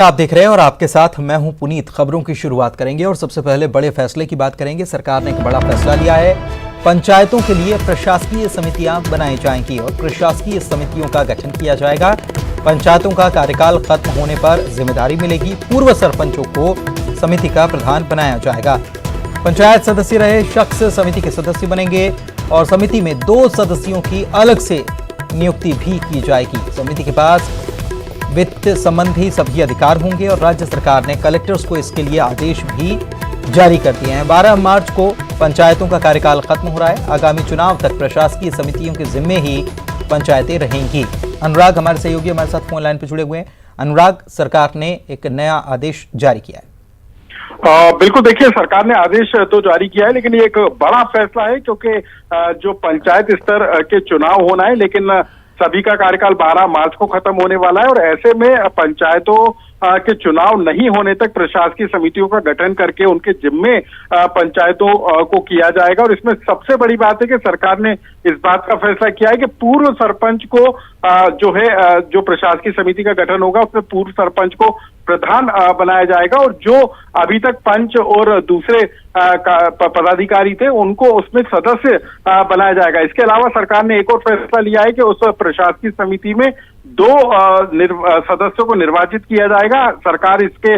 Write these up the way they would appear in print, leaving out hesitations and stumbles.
आप देख रहे हैं और आपके साथ मैं हूं पुनीत। खबरों की शुरुआत करेंगे और सबसे पहले बड़े फैसले की बात करेंगे। सरकार ने एक बड़ा फैसला लिया है। पंचायतों के लिए प्रशासकीय समितियां बनाई जाएंगी और प्रशासकीय समितियों का गठन किया जाएगा। पंचायतों का कार्यकाल खत्म होने पर जिम्मेदारी मिलेगी। पूर्व सरपंचों को समिति का प्रधान बनाया जाएगा। पंचायत सदस्य रहे शख्स समिति के सदस्य बनेंगे और समिति में 2 सदस्यों की अलग से नियुक्ति भी की जाएगी। समिति के पास वित्त संबंधी सभी अधिकार होंगे और राज्य सरकार ने कलेक्टर्स को इसके लिए आदेश भी जारी कर दिए हैं। 12 मार्च को पंचायतों का कार्यकाल खत्म हो रहा है। आगामी चुनाव तक प्रशासकीय समितियों के जिम्मे ही पंचायतें रहेंगी। अनुराग हमारे सहयोगी हमारे साथ फोन लाइन पर जुड़े हुए हैं। अनुराग, सरकार ने एक नया आदेश जारी किया है। बिल्कुल, देखिए सरकार ने आदेश तो जारी किया है, लेकिन ये एक बड़ा फैसला है क्योंकि जो पंचायत स्तर के चुनाव होना है, लेकिन सभी का कार्यकाल 12 मार्च को खत्म होने वाला है और ऐसे में पंचायतों के चुनाव नहीं होने तक प्रशासकीय समितियों का गठन करके उनके जिम्मे पंचायतों को किया जाएगा। और इसमें सबसे बड़ी बात है कि सरकार ने इस बात का फैसला किया है कि पूर्व सरपंच को जो प्रशासकीय समिति का गठन होगा उसमें पूर्व सरपंच को प्रधान बनाया जाएगा और जो अभी तक पंच और दूसरे पदाधिकारी थे उनको उसमें सदस्य बनाया जाएगा। इसके अलावा सरकार ने एक और फैसला लिया है कि उस प्रशासकीय समिति में 2 सदस्यों को निर्वाचित किया जाएगा। सरकार इसके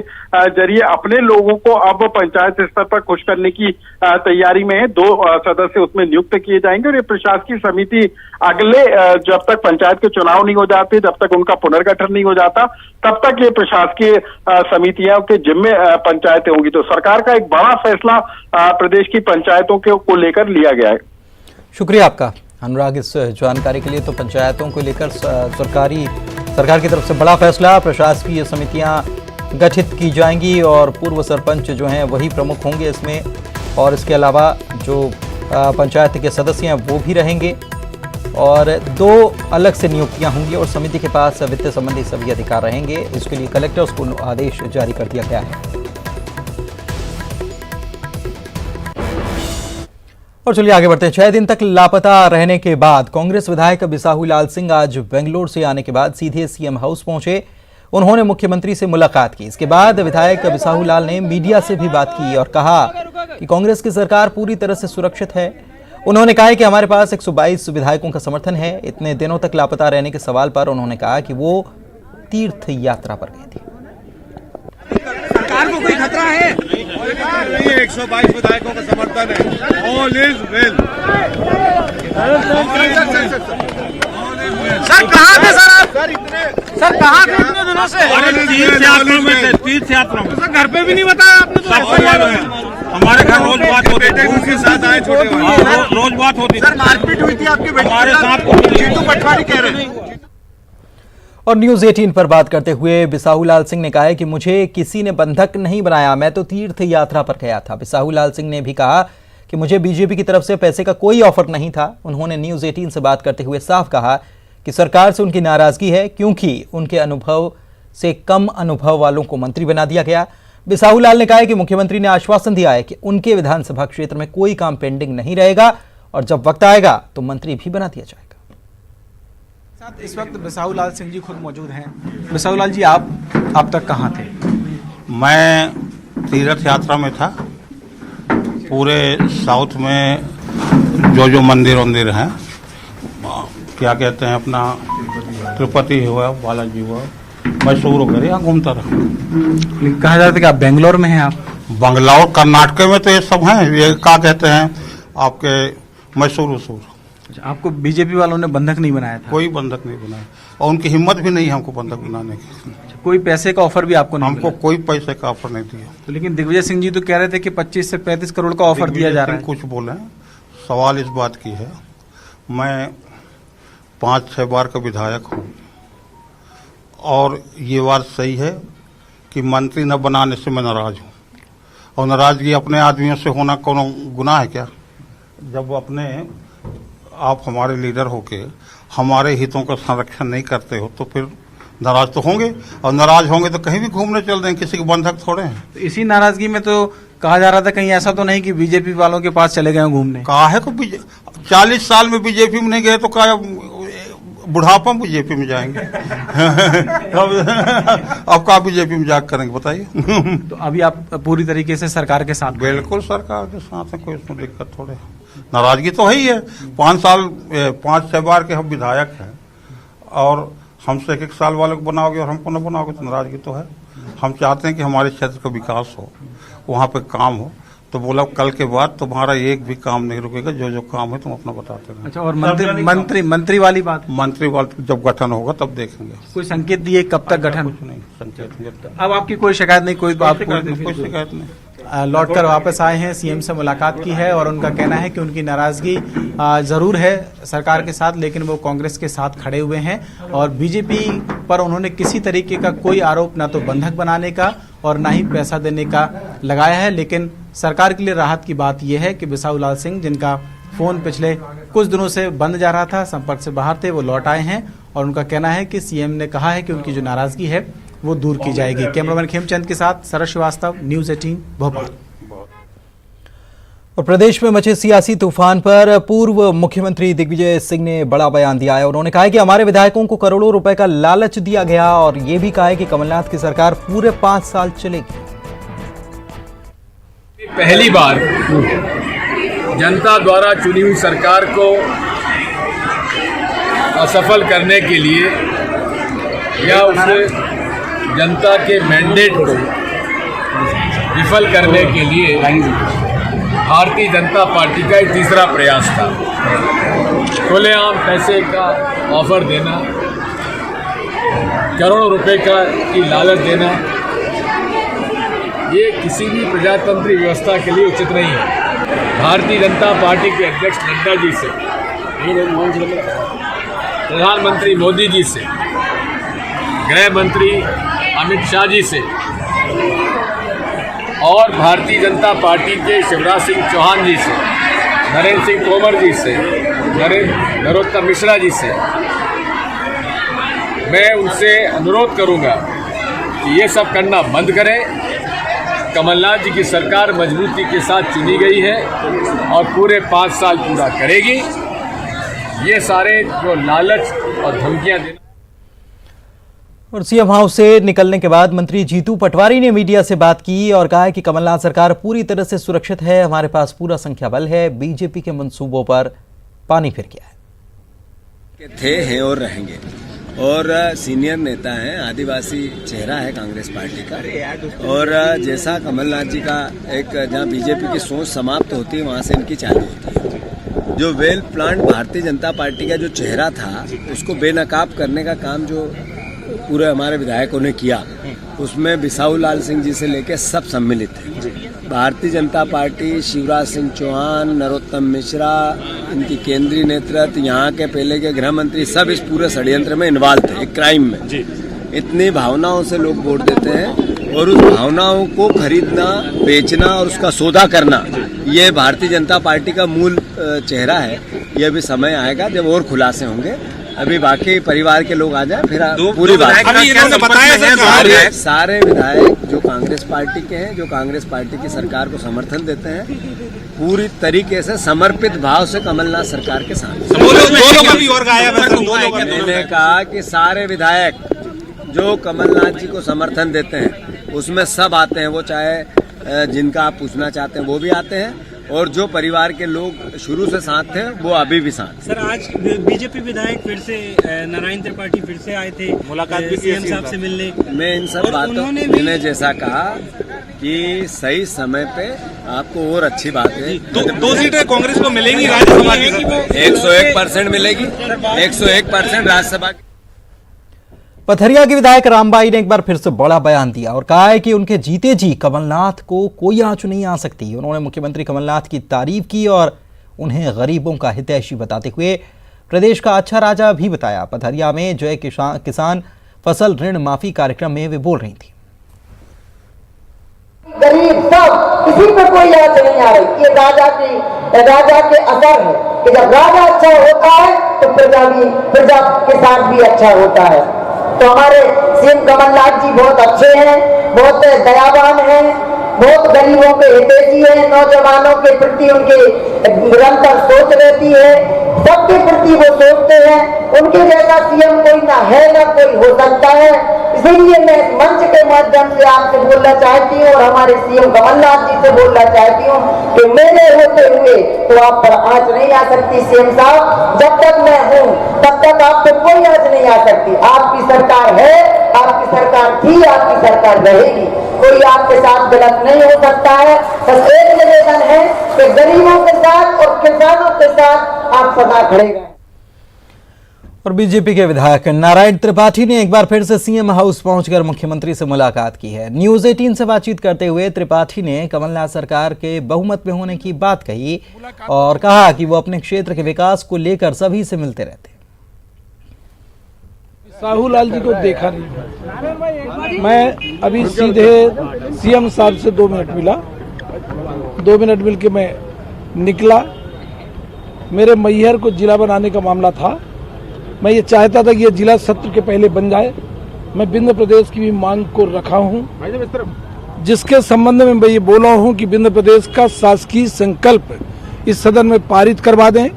जरिए अपने लोगों को अब पंचायत स्तर पर खुश करने की तैयारी में है। 2 सदस्य उसमें नियुक्त किए जाएंगे और ये प्रशासकीय समिति अगले जब तक पंचायत के चुनाव नहीं हो जाते, जब तक उनका पुनर्गठन नहीं हो जाता, तब तक ये प्रशासकीय समितियों के जिम्मे पंचायतें होंगी। तो सरकार का एक बड़ा फैसला प्रदेश की पंचायतों को लेकर लिया गया है। शुक्रिया आपका अनुराग इस जानकारी के लिए। तो पंचायतों को लेकर सरकार की तरफ से बड़ा फैसला, प्रशासकीय समितियां गठित की जाएंगी और पूर्व सरपंच जो हैं वही प्रमुख होंगे इसमें, और इसके अलावा जो पंचायत के सदस्य हैं वो भी रहेंगे और 2 अलग से नियुक्तियां होंगी और समिति के पास वित्त संबंधी सभी अधिकार रहेंगे। इसके लिए कलेक्टर्स को आदेश जारी कर दिया गया है। और चलिए आगे बढ़ते हैं। 6 दिन तक लापता रहने के बाद कांग्रेस विधायक बिसाहू लाल सिंह आज बेंगलोर से आने के बाद सीधे सीएम हाउस पहुंचे। उन्होंने मुख्यमंत्री से मुलाकात की। इसके बाद विधायक बिसाहू लाल ने मीडिया से भी बात की और कहा कि कांग्रेस की सरकार पूरी तरह से सुरक्षित है। उन्होंने कहा कि हमारे पास 122 विधायकों का समर्थन है। इतने दिनों तक लापता रहने के सवाल पर उन्होंने कहा कि वो तीर्थ यात्रा पर गए थे। सरकार को कोई खतरा है? नहीं, 122 विधायकों का समर्थन है। All is well. सर कहाँ थे सर आप? सर कहाँ थे इतने दिनों से? तीर्थ यात्रा में थे। तीर्थ यात्रा में। सर घर पे भी नहीं बताया आपने? तो हमारे घर रोज बात होती है। उनके साथ आए छोटे रोज बात होती है। सर मारपीट हुई थी आपके बेटे हमारे साथ। जीतू पटवारी कह रहे हैं। और न्यूज 18 पर बात करते हुए बिसाहू लाल सिंह ने कहा है कि मुझे किसी ने बंधक नहीं बनाया, मैं तो तीर्थ यात्रा पर गया था। बिसाहू लाल सिंह ने भी कहा कि मुझे बीजेपी की तरफ से पैसे का कोई ऑफर नहीं था। उन्होंने न्यूज 18 से बात करते हुए साफ कहा कि सरकार से उनकी नाराजगी है क्योंकि उनके अनुभव से कम अनुभव वालों को मंत्री बना दिया गया। बिसाहू लाल ने कहा है कि मुख्यमंत्री ने आश्वासन दिया है कि उनके विधानसभा क्षेत्र में कोई काम पेंडिंग नहीं रहेगा और जब वक्त आएगा तो मंत्री भी बना दिया जाएगा। इस वक्त बिसाहू लाल सिंह जी खुद मौजूद हैं। बिसाहू लाल जी, आप तक कहाँ थे? मैं तीर्थ यात्रा में था। पूरे साउथ में जो मंदिर हैं, क्या कहते हैं, अपना तिरुपति हुआ, बालाजी हुआ, मैसूर वगैरह, यहाँ घूमता रहा। कहा जाता है कि आप बेंगलोर में हैं। आप बंगलौर कर्नाटक में तो ये सब हैं। ये क्या कहते हैं आपके मैसूर वसूर। आपको बीजेपी वालों ने बंधक नहीं बनाया था? कोई बंधक नहीं बनाया और उनकी हिम्मत भी नहीं है हमको बंधक बनाने की। कोई पैसे का ऑफर भी आपको नहीं? हमको कोई पैसे का ऑफर नहीं दिया। तो लेकिन दिग्विजय सिंह जी तो कह रहे थे कि 25 से 35 करोड़ का ऑफर दिया जा रहा है। कुछ बोले, सवाल इस बात की है, मैं 5-6 बार का विधायक हूँ और ये बात सही है कि मंत्री न बनाने से मैं नाराज हूँ और नाराजगी अपने आदमियों से होना कोनो गुनाह है क्या? जब अपने आप हमारे लीडर होके हमारे हितों का संरक्षण नहीं करते हो तो फिर नाराज तो होंगे और नाराज होंगे तो कहीं भी घूमने चल देंगे, किसी के बंधक थोड़े हैं। तो इसी नाराजगी में तो कहा जा रहा था कहीं ऐसा तो नहीं कि बीजेपी वालों के पास चले गए घूमने? कहा है को 40 साल में बीजेपी में नहीं गए तो क्या बुढ़ापा में बीजेपी में जाएंगे। अब का बीजेपी में जाकर करेंगे बताइए। तो अभी आप पूरी तरीके से सरकार के साथ? बिल्कुल सरकार के साथ है, कोई इसमें दिक्कत थोड़े। नाराजगी तो है ही है। 5-6 बार के हम विधायक हैं और हमसे 1 साल वाले को बनाओगे और हमको न बनाओगे तो नाराजगी तो है। हम चाहते हैं कि हमारे क्षेत्र का विकास हो, वहाँ पे काम हो। तो बोला कल के बाद तुम्हारा एक भी काम नहीं रुकेगा, जो काम है तुम अपना बताते रहो। अच्छा, और मंत्री वाली बात? मंत्री वाला जब गठन होगा तब देखेंगे। कोई संकेत दिए कब तक गठन? कुछ नहीं संकेत। अब आपकी कोई शिकायत नहीं? कोई शिकायत नहीं। लौटकर वापस आए हैं, सीएम से मुलाकात की है और उनका कहना है कि उनकी नाराजगी जरूर है सरकार के साथ, लेकिन वो कांग्रेस के साथ खड़े हुए हैं और बीजेपी पर उन्होंने किसी तरीके का कोई आरोप ना तो बंधक बनाने का और ना ही पैसा देने का लगाया है। लेकिन सरकार के लिए राहत की बात यह है कि बिसाहू लाल सिंह, जिनका फोन पिछले कुछ दिनों से बंद जा रहा था, संपर्क से बाहर थे, वो लौट आए हैं और उनका कहना है कि सीएम ने कहा है कि उनकी जो नाराजगी है वो दूर की जाएगी। कैमरामैन खेमचंद के साथ शरद श्रीवास्तव, न्यूज़ 18 भोपाल। और प्रदेश में मचे सियासी तूफान पर पूर्व मुख्यमंत्री दिग्विजय सिंह ने बड़ा बयान दिया है। उन्होंने कहा है कि हमारे विधायकों को करोड़ों रुपए का लालच दिया गया और ये भी कहा है कि कमलनाथ की सरकार पूरे 5 साल चलेगी। पहली बार जनता द्वारा चुनी हुई सरकार को असफल करने के लिए या उसे जनता के मैंडेट को विफल करने के लिए भारतीय जनता पार्टी का एक तीसरा प्रयास था। खुलेआम पैसे का ऑफर देना, करोड़ों रुपए की लालच देना, ये किसी भी प्रजातंत्री व्यवस्था के लिए उचित नहीं है। भारतीय जनता पार्टी के अध्यक्ष नड्डा जी से, प्रधानमंत्री मोदी जी से, गृह मंत्री अमित शाह जी से और भारतीय जनता पार्टी के शिवराज सिंह चौहान जी से, नरेंद्र सिंह तोमर जी से, नरोत्तम मिश्रा जी से मैं उनसे अनुरोध करूंगा कि ये सब करना बंद करें। कमलनाथ जी की सरकार मजबूती के साथ चुनी गई है और पूरे 5 साल पूरा करेगी। ये सारे जो लालच और धमकियां देना। और सीएम हाउस से निकलने के बाद मंत्री जीतू पटवारी ने मीडिया से बात की और कहा है कि कमलनाथ सरकार पूरी तरह से सुरक्षित है, हमारे पास पूरा संख्या बल है, बीजेपी के मंसूबों पर पानी फिर गया है। थे, हैं और रहेंगे और सीनियर नेता हैं, आदिवासी चेहरा है कांग्रेस पार्टी का। और जैसा कमलनाथ जी का एक जहां बीजेपी की सोच समाप्त होती है वहां से इनकी चालू होती है। जो well planned Bharatiya Janata party का जो चेहरा था उसको बेनकाब करने का काम जो पूरे हमारे विधायकों ने किया, उसमें बिसाहू लाल सिंह जी से लेकर सब सम्मिलित हैं। भारतीय जनता पार्टी, शिवराज सिंह चौहान, नरोत्तम मिश्रा, इनकी केंद्रीय नेतृत्व, यहाँ के पहले के गृह मंत्री, सब इस पूरे षड्यंत्र में इन्वॉल्व थे, एक क्राइम में। इतनी भावनाओं से लोग वोट देते हैं और उस भावनाओं को खरीदना, बेचना और उसका सौदा करना, ये भारतीय जनता पार्टी का मूल चेहरा है। यह भी समय आएगा जब और खुलासे होंगे। अभी बाकी परिवार के लोग आ जाए फिर पूरी बात। सारे विधायक जो कांग्रेस पार्टी के हैं, जो कांग्रेस पार्टी की सरकार को समर्थन देते हैं, पूरी तरीके से समर्पित भाव से कमलनाथ सरकार के साथ। मैंने कहा कि सारे विधायक जो कमलनाथ जी को समर्थन देते हैं उसमें सब आते हैं, वो चाहे जिनका आप पूछना चाहते हैं वो भी आते हैं और जो परिवार के लोग शुरू से साथ थे वो अभी भी साथ। सर, आज बीजेपी विधायक फिर से नारायण त्रिपाठी फिर से आए थे, मुलाकात भी सीएम साहब से मिलने। मैं इन सब बातों ने जैसा कहा कि सही समय पे आपको और अच्छी बात है। दो सीटें कांग्रेस को मिलेंगी राज्यसभा की, 101% मिलेगी, 101% राज्यसभा की। पथरिया के विधायक रामबाई ने एक बार फिर से बड़ा बयान दिया और कहा है कि उनके जीते जी कमलनाथ को कोई आंच नहीं आ सकती। उन्होंने मुख्यमंत्री कमलनाथ की तारीफ की और उन्हें गरीबों का हितैषी बताते हुए प्रदेश का अच्छा राजा भी बताया। पथरिया में जय किसान फसल ऋण माफी कार्यक्रम में वे बोल रही थी। गरीब सब, किसी पे कोई आंच नहीं आ रही। ये राजा के असर है कि जब राजा अच्छा होता है तो प्रजा के साथ भी अच्छा होता है। तो हमारे सीएम कमलनाथ जी बहुत अच्छे हैं, बहुत दयावान हैं, बहुत गरीबों के हितैषी हैं, नौजवानों के प्रति उनके निरंतर सोच रहती है। सबके प्रति वो सोचते हैं। उनके जैसा सीएम कोई ना है ना कोई हो सकता है। इसीलिए मैं इस मंच के माध्यम से आपसे बोलना चाहती हूँ और हमारे सीएम कमलनाथ जी से बोलना चाहती हूँ कि मेरे होते हुए तो आप पर आंच नहीं आ सकती सीएम साहब। जब तक मैं हूँ तब तक आप पे कोई आंच नहीं आ सकती। आपकी सरकार है, आपकी सरकार थी, आपकी सरकार रहेगी। कोई आपके साथ गलत नहीं हो सकता है। बस एक निवेदन है कि गरीबों के साथ और किसानों के साथ आप सदा खड़े रहें। और बीजेपी के विधायक नारायण त्रिपाठी ने एक बार फिर से सीएम हाउस पहुंचकर मुख्यमंत्री से मुलाकात की है। न्यूज 18 से बातचीत करते हुए त्रिपाठी ने कमलनाथ सरकार के बहुमत में होने की बात कही और कहा कि वो अपने क्षेत्र के विकास को लेकर सभी से मिलते रहते। साहू लाल जी को देखा नहीं, मैं अभी सीधे सीएम साहब से 2 मिनट मिला, 2 मिनट मिलके मैं निकला। मेरे मैहर को जिला बनाने का मामला था। मैं ये चाहता था कि ये जिला सत्र के पहले बन जाए। मैं विंध्य प्रदेश की भी मांग को रखा हूँ, जिसके संबंध में मैं ये बोला हूँ कि विंध्य प्रदेश का शासकीय संकल्प इस सदन में पारित करवा दें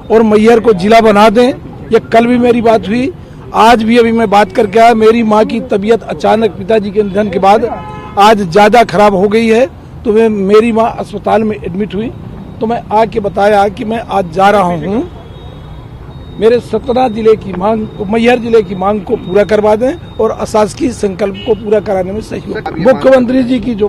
और मैहर को जिला बना दें। ये कल भी मेरी बात हुई, आज भी अभी मैं बात करके आया। मेरी माँ की तबीयत अचानक पिताजी के निधन के बाद आज ज़्यादा खराब हो गई है, तो मेरी माँ अस्पताल में एडमिट हुई। तो मैं आके बताया कि मैं आज जा रहा हूँ, मेरे सतना जिले की मांग को, मैहर जिले की मांग को पूरा करवा दें और अशासकीय संकल्प को पूरा कराने में सहयोग। मुख्यमंत्री जी की जो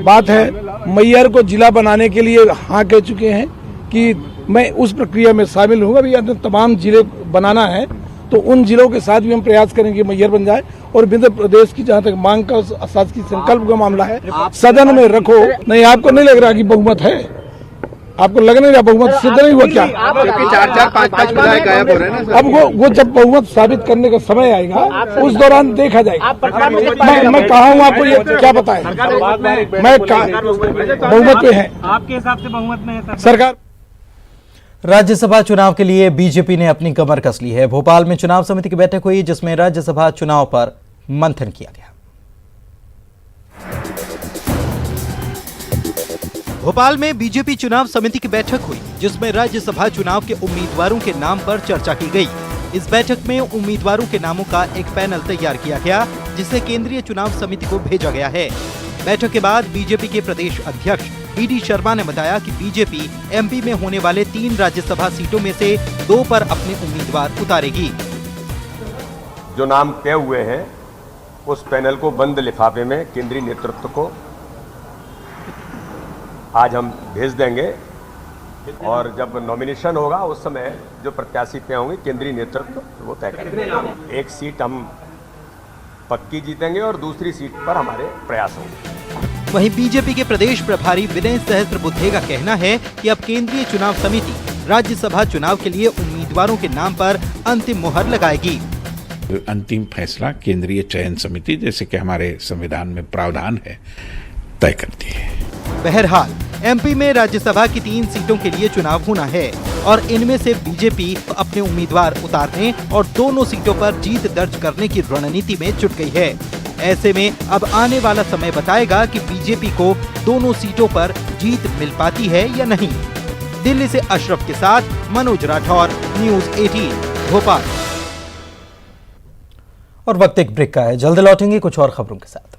बात है, मैहर को जिला बनाने के लिए हाँ कह चुके हैं कि मैं उस प्रक्रिया में शामिल हूँ। अभी तमाम जिले बनाना है तो उन जिलों के साथ भी हम प्रयास करेंगे मैहर बन जाए। और विंध्य प्रदेश की जहाँ तक मांग का शासकीय संकल्प का मामला है, सदन में रखो। नहीं, आपको नहीं लग रहा कि बहुमत है? आपको लग नहीं रहा बहुमत सिद्ध नहीं हुआ क्या? 4-5 विधायक गायब हो रहे हैं ना। अब वो जब बहुमत साबित करने का समय आएगा उस दौरान देखा जाएगा। मैं कहा हूँ आपको, ये क्या बताएं? मैं बहुमत पे है। आपके हिसाब से बहुमत में है सरकार? राज्यसभा चुनाव के लिए बीजेपी ने अपनी कमर कस ली है। भोपाल में चुनाव समिति की बैठक हुई, जिसमें राज्यसभा चुनाव पर मंथन किया गया। भोपाल में बीजेपी चुनाव समिति की बैठक हुई, जिसमें राज्यसभा चुनाव के उम्मीदवारों के नाम पर चर्चा की गई। इस बैठक में उम्मीदवारों के नामों का एक पैनल तैयार किया गया, जिसे केंद्रीय चुनाव समिति को भेजा गया है। बैठक के बाद बीजेपी के प्रदेश अध्यक्ष डी शर्मा ने बताया कि बीजेपी एमपी में होने वाले 3 राज्यसभा सीटों में से 2 पर अपने उम्मीदवार उतारेगी। जो नाम तय हुए हैं उस पैनल को बंद लिफाफे में केंद्रीय नेतृत्व को आज हम भेज देंगे और जब नॉमिनेशन होगा उस समय जो प्रत्याशी तय होंगे केंद्रीय नेतृत्व वो तय करेंगे। एक सीट हम पक्की जीतेंगे और दूसरी सीट पर हमारे प्रयास होंगे। वहीं बीजेपी के प्रदेश प्रभारी विनय सहस्त्रबुद्धे का कहना है कि अब केंद्रीय चुनाव समिति राज्यसभा चुनाव के लिए उम्मीदवारों के नाम पर अंतिम मुहर लगाएगी। अंतिम फैसला केंद्रीय चयन समिति, जैसे कि हमारे संविधान में प्रावधान है, तय करती है। बहरहाल एमपी में राज्यसभा की 3 सीटों के लिए चुनाव होना है और इनमें से बीजेपी अपने उम्मीदवार उतारने और दोनों सीटों पर जीत दर्ज करने की रणनीति में जुट गई है। ऐसे में अब आने वाला समय बताएगा कि बीजेपी को दोनों सीटों पर जीत मिल पाती है या नहीं। दिल्ली से अशरफ के साथ मनोज राठौर, न्यूज 18 भोपाल। और वक्त एक ब्रेक का है, जल्द लौटेंगे कुछ और खबरों के साथ।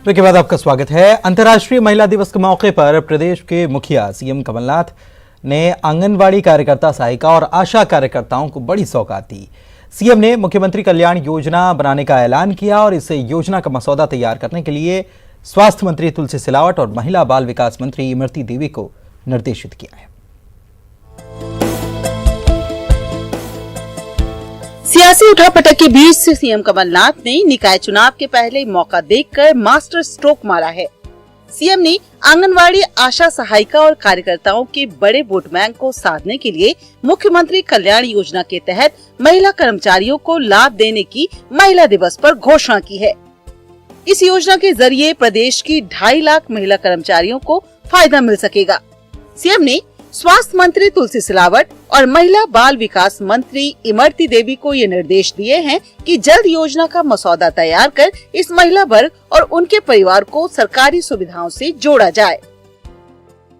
ब्रेक के बाद आपका स्वागत है। अंतर्राष्ट्रीय महिला दिवस के मौके पर प्रदेश के मुखिया सीएम कमलनाथ ने आंगनवाड़ी कार्यकर्ता, सहायिका और आशा कार्यकर्ताओं को बड़ी सौगात दी। सीएम ने मुख्यमंत्री कल्याण योजना बनाने का ऐलान किया और इस योजना का मसौदा तैयार करने के लिए स्वास्थ्य मंत्री तुलसी सिलावट और महिला बाल विकास मंत्री इमरती देवी को निर्देशित किया है। सियासी उठापटक के बीच से सीएम कमलनाथ ने निकाय चुनाव के पहले मौका देखकर मास्टर स्ट्रोक मारा है। सीएम ने आंगनवाड़ी, आशा, सहायिका और कार्यकर्ताओं के बड़े वोट बैंक को साधने के लिए मुख्यमंत्री कल्याण योजना के तहत महिला कर्मचारियों को लाभ देने की महिला दिवस पर घोषणा की है। इस योजना के जरिए प्रदेश की 2.5 लाख महिला कर्मचारियों को फायदा मिल सकेगा। सीएम ने स्वास्थ्य मंत्री तुलसी सिलावट और महिला बाल विकास मंत्री इमरती देवी को ये निर्देश दिए हैं कि जल्द योजना का मसौदा तैयार कर इस महिला वर्ग और उनके परिवार को सरकारी सुविधाओं से जोड़ा जाए।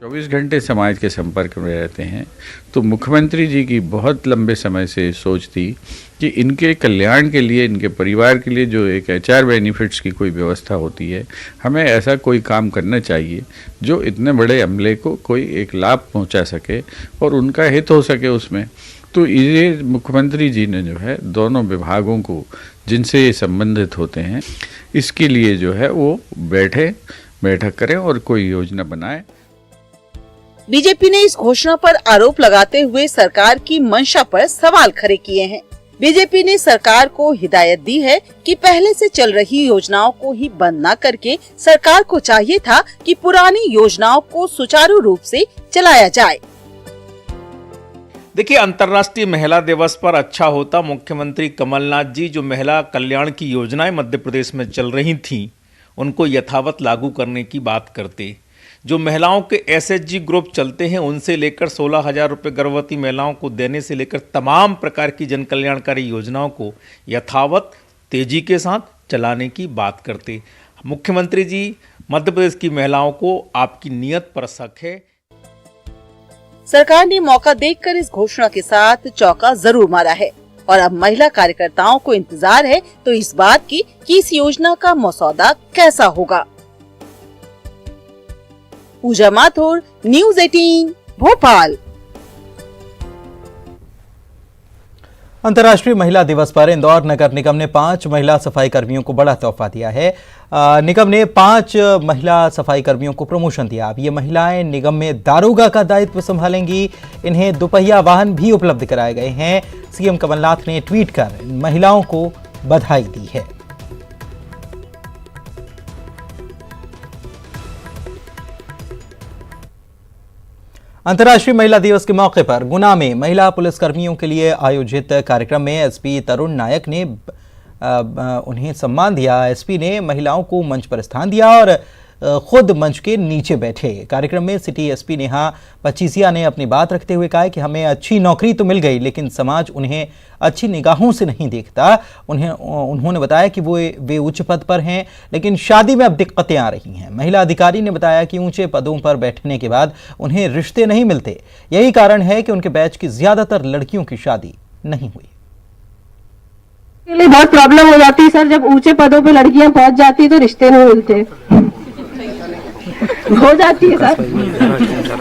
24 घंटे समाज के संपर्क में रहते हैं, तो मुख्यमंत्री जी की बहुत लंबे समय से सोच थी कि इनके कल्याण के लिए, इनके परिवार के लिए जो एक HR बेनिफिट्स की कोई व्यवस्था होती है, हमें ऐसा कोई काम करना चाहिए जो इतने बड़े अमले को कोई एक लाभ पहुंचा सके और उनका हित हो सके उसमें। तो ये मुख्यमंत्री जी ने जो है दोनों विभागों को जिनसे ये संबंधित होते हैं, इसके लिए जो है वो बैठक करें और कोई योजना बनाए। बीजेपी ने इस घोषणा पर आरोप लगाते हुए सरकार की मंशा पर सवाल खड़े किए हैं। बीजेपी ने सरकार को हिदायत दी है कि पहले से चल रही योजनाओं को ही बंद न करके सरकार को चाहिए था कि पुरानी योजनाओं को सुचारू रूप से चलाया जाए। देखिए, अंतर्राष्ट्रीय महिला दिवस पर अच्छा होता मुख्यमंत्री कमलनाथ जी जो महिला कल्याण की योजनाएं मध्य प्रदेश में चल रही थीं, उनको यथावत लागू करने की बात करते। जो महिलाओं के SHG ग्रुप चलते हैं, उनसे लेकर 16,000 रुपये गर्भवती महिलाओं को देने से लेकर तमाम प्रकार की जन कल्याणकारी योजनाओं को यथावत तेजी के साथ चलाने की बात करते। मुख्यमंत्री जी, मध्य प्रदेश की महिलाओं को आपकी नीयत पर शक है। सरकार ने मौका देखकर इस घोषणा के साथ चौका जरूर मारा है और अब महिला कार्यकर्ताओं को इंतजार है तो इस बात की कि इस योजना का मसौदा कैसा होगा। पूजा माथुर, न्यूज़ 18 भोपाल। अंतर्राष्ट्रीय महिला दिवस पर इंदौर नगर निगम ने 5 महिला सफाई कर्मियों को बड़ा तोहफा दिया है। निगम ने 5 महिला सफाई कर्मियों को प्रमोशन दिया। अब ये महिलाएं निगम में दारोगा का दायित्व संभालेंगी। इन्हें दोपहिया वाहन भी उपलब्ध कराए गए हैं। सीएम कमलनाथ ने ट्वीट कर महिलाओं को बधाई दी है। अंतर्राष्ट्रीय महिला दिवस के मौके पर गुना में महिला पुलिसकर्मियों के लिए आयोजित कार्यक्रम में एसपी तरुण नायक ने उन्हें सम्मान दिया। एसपी ने महिलाओं को मंच पर स्थान दिया और खुद मंच के नीचे बैठे। कार्यक्रम में सिटी एसपी नेहा पचीसिया ने अपनी बात रखते हुए कहा कि हमें अच्छी नौकरी तो मिल गई, लेकिन समाज उन्हें अच्छी निगाहों से नहीं देखता। उन्होंने बताया कि वे उच्च पद पर हैं, लेकिन शादी में अब दिक्कतें आ रही हैं। महिला अधिकारी ने बताया कि ऊंचे पदों पर बैठने के बाद उन्हें रिश्ते नहीं मिलते। यही कारण है कि उनके बैच की ज्यादातर लड़कियों की शादी नहीं हुई। के लिए बहुत प्रॉब्लम हो जाती है सर, जब ऊंचे पदों पे लड़कियां पहुंच जाती है तो रिश्ते नहीं मिलते। हो जाती है सर,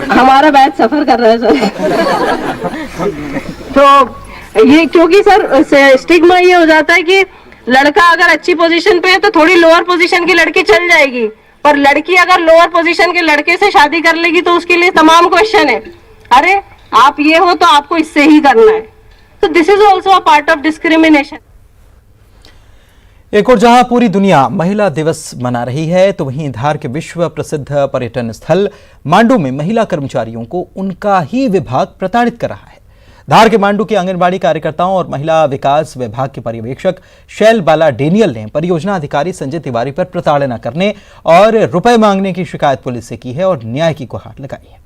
हमारा बैच सफर कर रहा है सर। तो ये क्योंकि सर स्टिग्मा ये हो जाता है कि लड़का अगर अच्छी पोजीशन पे है तो थोड़ी लोअर पोजीशन की लड़की चल जाएगी, पर लड़की अगर लोअर पोजीशन के लड़के से शादी कर लेगी तो उसके लिए तमाम क्वेश्चन है। अरे आप ये हो तो आपको इससे ही करना है। तो this is also a part of discrimination. एक और जहां पूरी दुनिया महिला दिवस मना रही है, तो वहीं धार के विश्व प्रसिद्ध पर्यटन स्थल मांडू में महिला कर्मचारियों को उनका ही विभाग प्रताड़ित कर रहा है। धार के मांडू के आंगनबाड़ी कार्यकर्ताओं और महिला विकास विभाग के पर्यवेक्षक शैल बाला डेनियल ने परियोजना अधिकारी संजय तिवारी पर प्रताड़ना करने और रुपए मांगने की शिकायत पुलिस से की है और न्याय की गुहार लगाई है।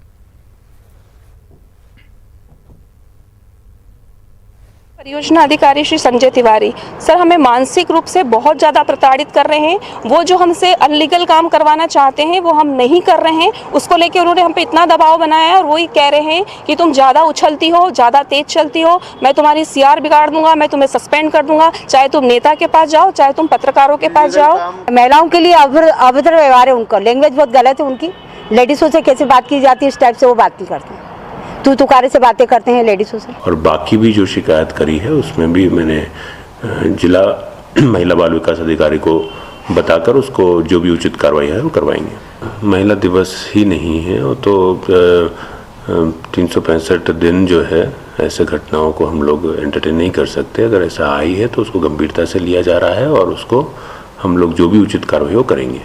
परियोजना अधिकारी श्री संजय तिवारी सर हमें मानसिक रूप से बहुत ज़्यादा प्रताड़ित कर रहे हैं। वो जो हमसे अनलीगल काम करवाना चाहते हैं वो हम नहीं कर रहे हैं, उसको लेके उन्होंने हम पे इतना दबाव बनाया है और वही कह रहे हैं कि तुम ज़्यादा उछलती हो, ज़्यादा तेज चलती हो, मैं तुम्हारी CR बिगाड़ दूंगा, मैं तुम्हें सस्पेंड कर दूंगा, चाहे तुम नेता के पास जाओ, चाहे तुम पत्रकारों के पास जाओ। महिलाओं के लिए अभद्र व्यवहार है उनका, लैंग्वेज बहुत गलत है उनकी। लेडीजों से कैसे बात की जाती है इस टाइप से वो बात नहीं करते हैं, तू तुकारे से बातें करते हैं लेडीजों से। और बाकी भी जो शिकायत करी है उसमें भी मैंने जिला महिला बाल विकास अधिकारी को बताकर उसको जो भी उचित कार्रवाई है वो करवाएंगे। महिला दिवस ही नहीं है वो तो 365 दिन जो है ऐसे घटनाओं को हम लोग एंटरटेन नहीं कर सकते। अगर ऐसा आई है तो उसको गंभीरता से लिया जा रहा है और उसको हम लोग जो भी उचित कार्रवाई वो करेंगे।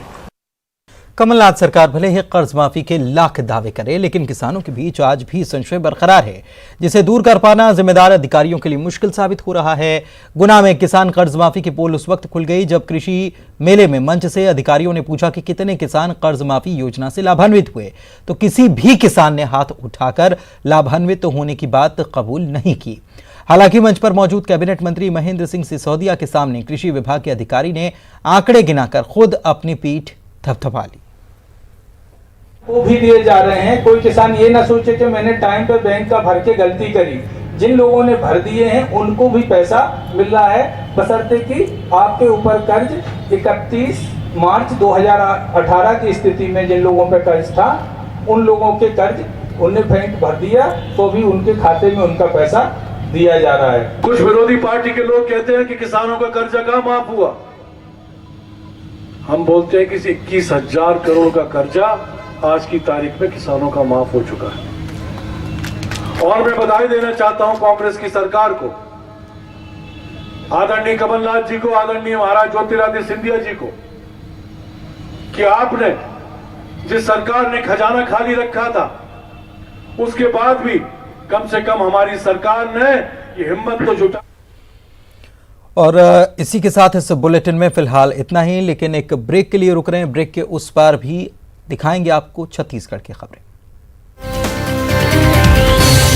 कमलनाथ सरकार भले ही कर्ज माफी के लाख दावे करे, लेकिन किसानों के बीच आज भी संशय बरकरार है, जिसे दूर कर पाना जिम्मेदार अधिकारियों के लिए मुश्किल साबित हो रहा है। गुना में किसान कर्ज माफी की पोल उस वक्त खुल गई जब कृषि मेले में मंच से अधिकारियों ने पूछा कि कितने किसान कर्ज माफी योजना से लाभान्वित हुए, तो किसी भी किसान ने हाथ उठाकर लाभान्वित होने की बात कबूल नहीं की। हालांकि मंच पर मौजूद कैबिनेट मंत्री महेंद्र सिंह सिसोदिया के सामने कृषि विभाग के अधिकारी ने आंकड़े गिनाकर खुद अपनी पीठ थपथपा ली। वो भी दिए जा रहे हैं। कोई किसान ये ना सोचे कि मैंने टाइम पे बैंक का भर के गलती करी। जिन लोगों ने भर दिए हैं उनको भी पैसा मिल रहा है, बशर्ते कि आपके ऊपर कर्ज 31 मार्च 2018 की स्थिति में जिन लोगों पे कर्ज था, उन लोगों के कर्ज उनने बैंक भर दिया तो भी उनके खाते में उनका पैसा दिया जा रहा है। कुछ विरोधी पार्टी के लोग कहते हैं कि किसानों का कर्जा कहाँ माफ हुआ। हम बोलते हैं कि 21,000 करोड़ का कर्जा आज की तारीख में किसानों का माफ हो चुका है। और मैं बधाई देना चाहता हूं कांग्रेस की सरकार को, आदरणीय कमलनाथ जी को, आदरणीय महाराज ज्योतिरादित्य सिंधिया जी को, कि आपने जिस सरकार ने खजाना खाली रखा था उसके बाद भी कम से कम हमारी सरकार ने ये हिम्मत तो जुटा। और इसी के साथ इस बुलेटिन में फिलहाल इतना ही, लेकिन एक ब्रेक के लिए रुक रहे हैं। ब्रेक के उस पार भी दिखाएंगे आपको छत्तीसगढ़ की खबरें।